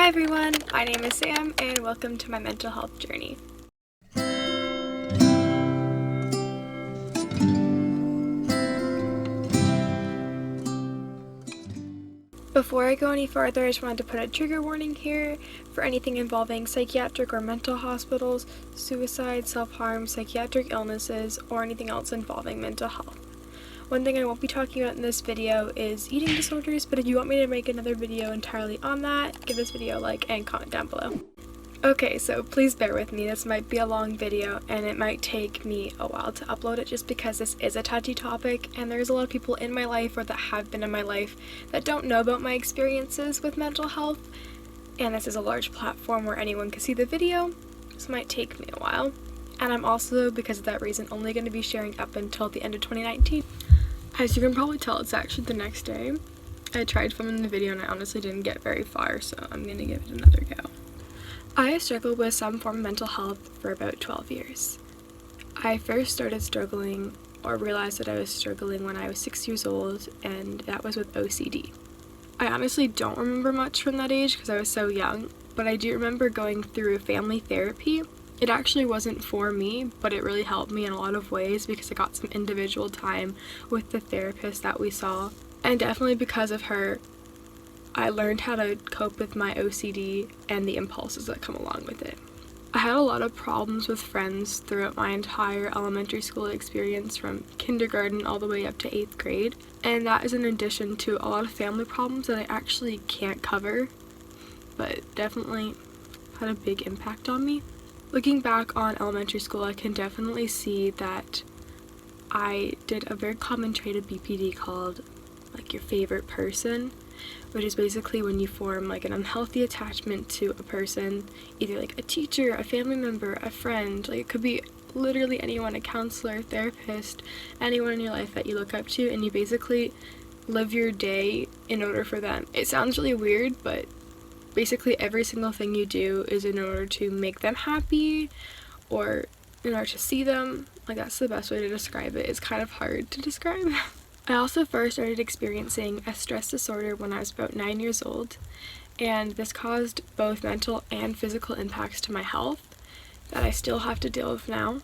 Hi everyone, my name is Sam and welcome to my mental health journey. Before I go any farther, I just wanted to put a trigger warning here for anything involving psychiatric or mental hospitals, suicide, self-harm, psychiatric illnesses, or anything else involving mental health. One thing I won't be talking about in this video is eating disorders, but if you want me to make another video entirely on that, give this video a like and comment down below. Okay, so please bear with me, this might be a long video and it might take me a while to upload it just because this is a touchy topic and there's a lot of people in my life or that have been in my life that don't know about my experiences with mental health, and this is a large platform where anyone can see the video, so it might take me a while. And I'm also, because of that reason, only going to be sharing up until the end of 2019. As you can probably tell, it's actually the next day. I tried filming the video and I honestly didn't get very far, so I'm going to give it another go. I have struggled with some form of mental health for about 12 years. I first started struggling or realized that I was struggling when I was 6 years old, and that was with OCD. I honestly don't remember much from that age because I was so young, but I do remember going through family therapy. It actually wasn't for me, but it really helped me in a lot of ways because I got some individual time with the therapist that we saw, and definitely because of her, I learned how to cope with my OCD and the impulses that come along with it. I had a lot of problems with friends throughout my entire elementary school experience from kindergarten all the way up to 8th grade, and that is in addition to a lot of family problems that I actually can't cover, but definitely had a big impact on me. Looking back on elementary school, I can definitely see that I did a very common trait of BPD called like your favorite person, which is basically when you form like an unhealthy attachment to a person, either like a teacher, a family member, a friend, like it could be literally anyone, a counselor, therapist, anyone in your life that you look up to, and you basically live your day in order for them. It sounds really weird, but basically every single thing you do is in order to make them happy or in order to see them. Like, that's the best way to describe it. It's kind of hard to describe. I also first started experiencing a stress disorder when I was about 9 years old, and this caused both mental and physical impacts to my health that I still have to deal with now,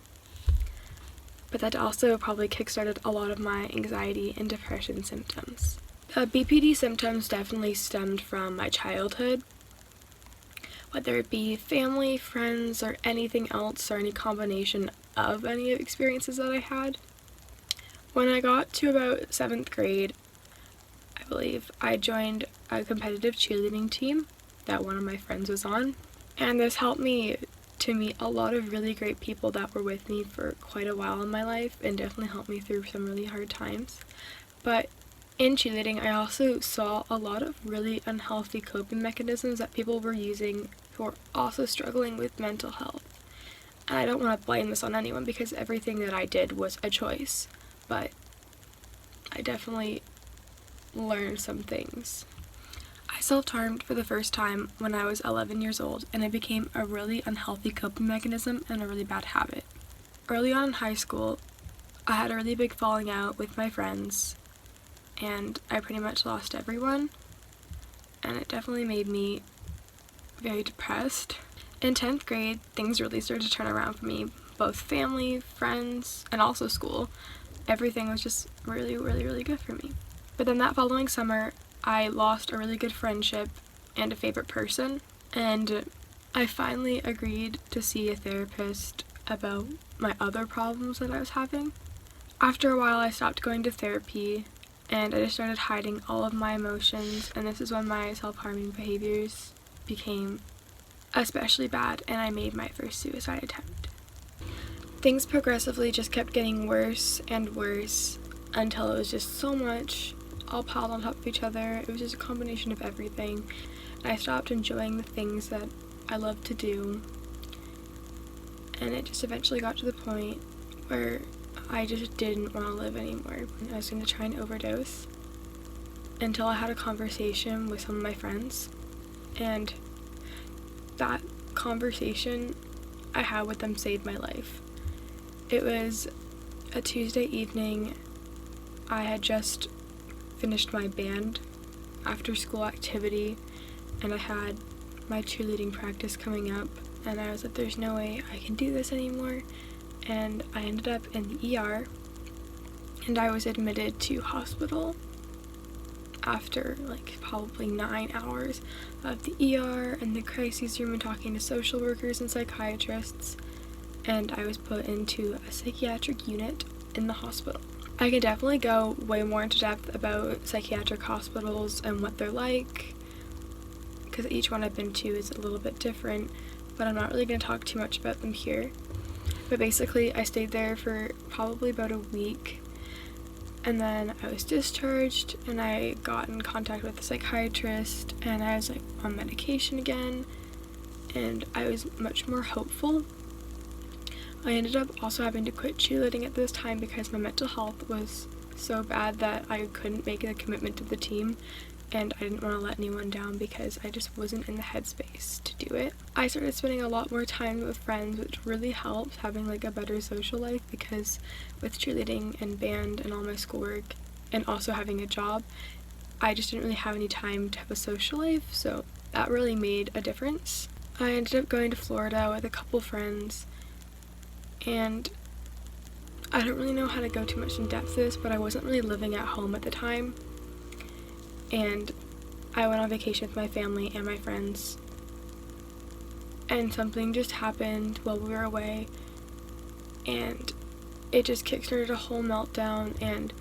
but that also probably kickstarted a lot of my anxiety and depression symptoms. The BPD symptoms definitely stemmed from my childhood, whether it be family, friends, or anything else, or any combination of any experiences that I had. When I got to about 7th grade, I believe, I joined a competitive cheerleading team that one of my friends was on, and this helped me to meet a lot of really great people that were with me for quite a while in my life and definitely helped me through some really hard times. But in cheerleading, I also saw a lot of really unhealthy coping mechanisms that people were using who are also struggling with mental health. And I don't want to blame this on anyone because everything that I did was a choice, but I definitely learned some things. I self-harmed for the first time when I was 11 years old, and it became a really unhealthy coping mechanism and a really bad habit. Early on in high school, I had a really big falling out with my friends, and I pretty much lost everyone, and it definitely made me very depressed. In 10th grade, things really started to turn around for me, both family, friends, and also school. Everything was just really, really, really good for me. But then that following summer, I lost a really good friendship and a favorite person, and I finally agreed to see a therapist about my other problems that I was having. After a while, I stopped going to therapy, and I just started hiding all of my emotions, and this is when my self-harming behaviors became especially bad, and I made my first suicide attempt. Things progressively just kept getting worse and worse until it was just so much all piled on top of each other. It was just a combination of everything. I stopped enjoying the things that I loved to do, and it just eventually got to the point where I just didn't want to live anymore. I was going to try and overdose until I had a conversation with some of my friends, and that conversation I had with them saved my life. It was a Tuesday evening. I had just finished my band after school activity, and I had my cheerleading practice coming up, and I was like, there's no way I can do this anymore, and I ended up in the ER, and I was admitted to hospital after like probably 9 hours of the ER and the crises room and talking to social workers and psychiatrists, and I was put into a psychiatric unit in the hospital. I could definitely go way more into depth about psychiatric hospitals and what they're like, because each one I've been to is a little bit different, but I'm not really going to talk too much about them here. But basically, I stayed there for probably about a week, and then I was discharged, and I got in contact with a psychiatrist, and I was like on medication again, and I was much more hopeful. I ended up also having to quit cheerleading at this time because my mental health was so bad that I couldn't make a commitment to the team, and I didn't want to let anyone down because I just wasn't in the headspace to do it. I started spending a lot more time with friends, which really helped having like a better social life, because with cheerleading and band and all my schoolwork and also having a job, I just didn't really have any time to have a social life, so that really made a difference. I ended up going to Florida with a couple friends, and I don't really know how to go too much in depth to this, but I wasn't really living at home at the time, and I went on vacation with my family and my friends, and something just happened while we were away, and it just kickstarted a whole meltdown, and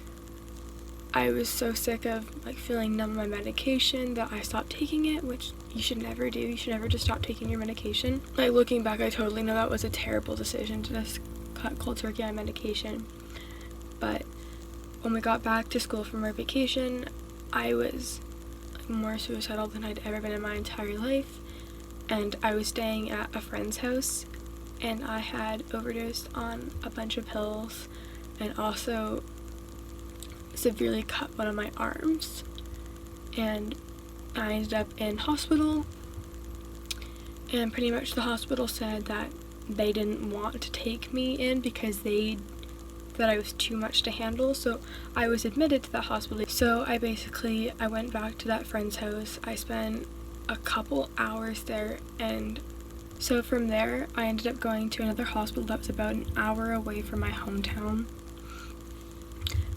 I was so sick of like feeling numb on my medication that I stopped taking it, which you should never do. You should never just stop taking your medication. Like, looking back, I totally know that was a terrible decision to just cut cold turkey on medication. But when we got back to school from our vacation, I was like more suicidal than I'd ever been in my entire life, and I was staying at a friend's house, and I had overdosed on a bunch of pills and also severely cut one of my arms, and I ended up in hospital, and pretty much the hospital said that they didn't want to take me in because that I was too much to handle, so I was admitted to that hospital. So I went back to that friend's house. I spent a couple hours there, and so from there I ended up going to another hospital that was about an hour away from my hometown,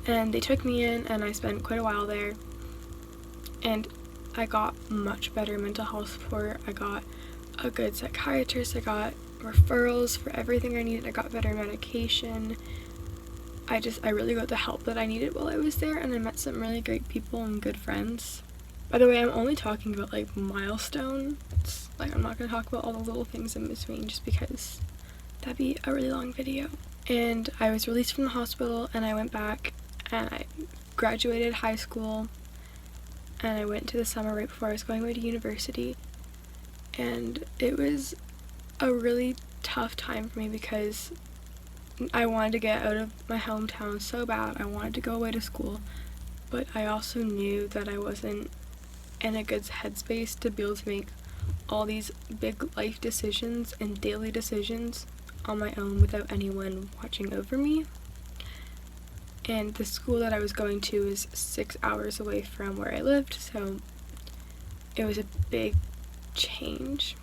and they took me in, and I spent quite a while there, and I got much better mental health support. I got a good psychiatrist, I got referrals for everything I needed, I got better medication. I really got the help that I needed while I was there, and I met some really great people and good friends. By the way, I'm only talking about like milestones. Like, I'm not going to talk about all the little things in between just because that'd be a really long video. And I was released from the hospital, and I went back and I graduated high school, and I went to the summer right before I was going away to university, and it was a really tough time for me because I wanted to get out of my hometown so bad. I wanted to go away to school, but I also knew that I wasn't in a good headspace to be able to make all these big life decisions and daily decisions on my own without anyone watching over me. And the school that I was going to is 6 hours away from where I lived, so it was a big change.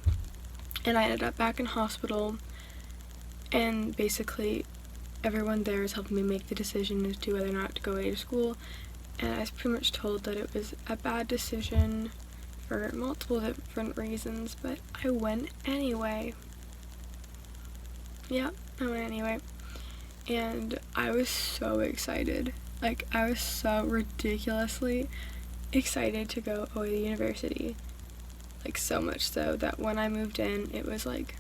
And I ended up back in hospital, and basically everyone there is helping me make the decision as to whether or not to go away to school, and I was pretty much told that it was a bad decision for multiple different reasons, but I went anyway. Yeah, I went anyway, and I was so excited. Like, I was so ridiculously excited to go away to university. Like, so much so that when I moved in, it was like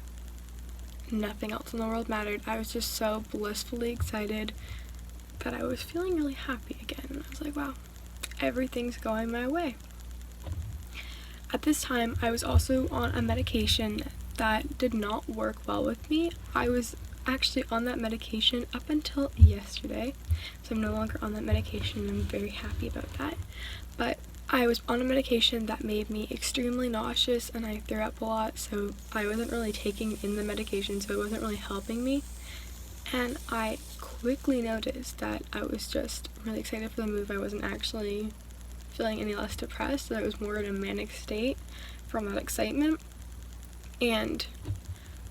nothing else in the world mattered. I was just so blissfully excited that I was feeling really happy again. I was like, wow, everything's going my way. At this time, I was also on a medication that did not work well with me. I was actually on that medication up until yesterday, so I'm no longer on that medication. I'm very happy about that. But I was on a medication that made me extremely nauseous, and I threw up a lot, so I wasn't really taking in the medication, so it wasn't really helping me. And I quickly noticed that I was just really excited for the move. I wasn't actually feeling any less depressed, so I was more in a manic state from that excitement. and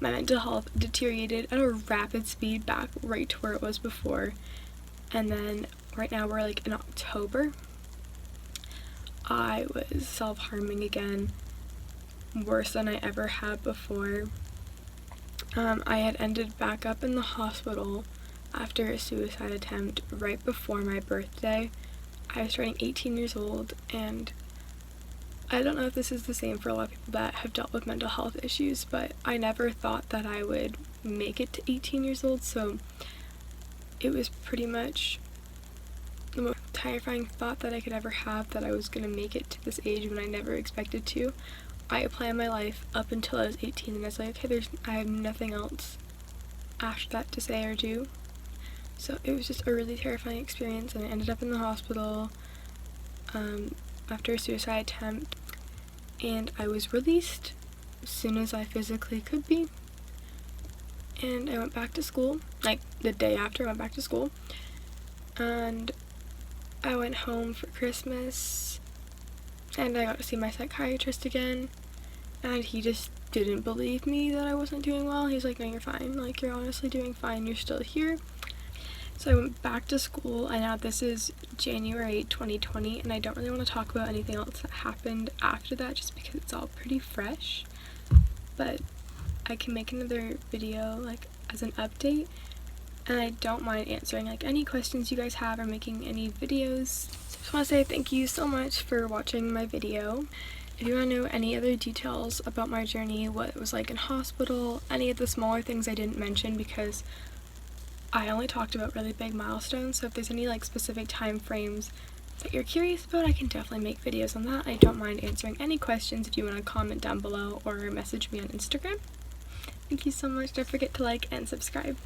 my mental health deteriorated at a rapid speed back right to where it was before. And then right now we're like in October. I was self-harming again, worse than I ever had before. I had ended back up in the hospital after a suicide attempt right before my birthday. I was turning 18 years old, and I don't know if this is the same for a lot of people that have dealt with mental health issues, but I never thought that I would make it to 18 years old, so it was pretty much the most terrifying thought that I could ever have, that I was going to make it to this age when I never expected to. I planned my life up until I was 18, and I was like, okay, I have nothing else after that to say or do. So it was just a really terrifying experience, and I ended up in the hospital after a suicide attempt, and I was released as soon as I physically could be. And I went back to school, like the day after I went back to school, and I went home for Christmas, and I got to see my psychiatrist again, and he just didn't believe me that I wasn't doing well. He's like, no, you're fine, like, you're honestly doing fine, you're still here. So I went back to school, and now this is January 2020, and I don't really want to talk about anything else that happened after that just because it's all pretty fresh, but I can make another video like as an update, and I don't mind answering like any questions you guys have or making any videos. So I just want to say thank you so much for watching my video. If you want to know any other details about my journey, what it was like in hospital, any of the smaller things I didn't mention because I only talked about really big milestones, so if there's any like specific time frames that you're curious about, I can definitely make videos on that. I don't mind answering any questions if you want to comment down below or message me on Instagram. Thank you so much. Don't forget to like and subscribe.